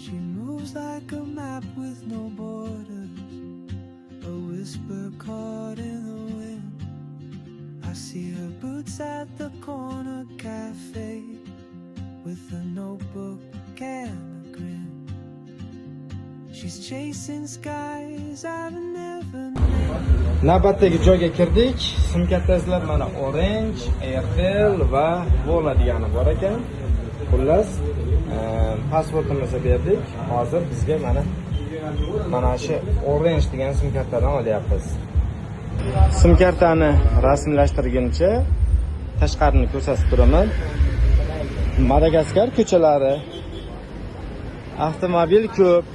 She moves like a map with no borders, a whisper caught in the wind. I see her boots at the corner cafe with a notebook and a grin. She's chasing skies I've never known. Navbatdagi joyga kirdik. Sumkada izlab mana Orange, Airtel va Vola degani bor ekan. Xullas, pasportimizni berdik. Hozir bizga mana shu Orange degan sumkadan olyapmiz. Sumkartani rasmiylashtirguncha tashqarini ko'rsatib turaman. Madagaskar ko'chalari, avtomobil ko'p.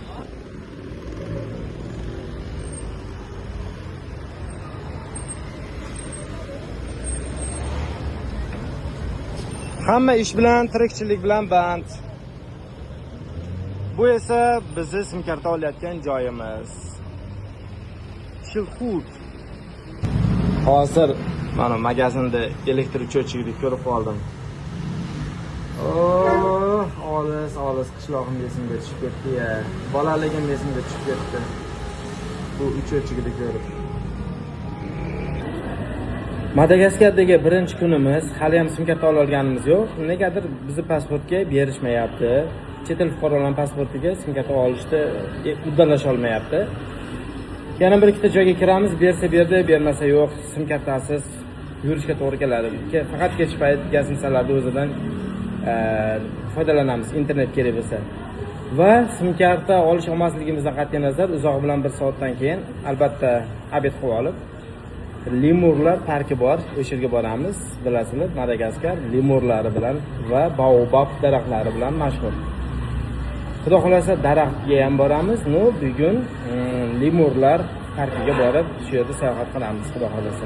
Hamma ish bilan, tirikchilik bilan band. Bu esa bizni Sumkarta olayotgan joyimiz. Chilxut. Hozir mana magazinda elektr o'chiruvchini ko'rib qoldim. Olis qishlog'im esimga tushib ketdi-ya. Bolaligim esimga tushib ketdi. Bu o'chiruvchini ko'rib. Madagaskardagi birinchi kunimiz, hali ham Sumkarta olganimiz yo'q. Negadir bizni pasportga berishmayapti. Chet el fuqarolarining pasportiga Sumkarta olishda uddalasha olmayapti. Yana bir ikkita joyga kiramiz, bersa berdi, bermasa yo'q. Sumkartasiz yurishga to'g'ri keladi. Faqat kech payt gazimsalarda o'zidan foydalanamiz, internet kerak bo'lsa. Va Sumkarta olish olmasligimizdan qat'iy nazar, uzoq bilan 1 soatdan keyin albatta obed qilib olib lemurlar parki bor, o'sha yerga boramiz. Bilasizlar, Madagaskar lemurlari bilan va baobab daraxtlari bilan mashhur. Xudo xolasa daraxtga ham boramiz. Bugun lemurlar parkiga borib, shu yerda sayohat qilamiz, xudo xolasa.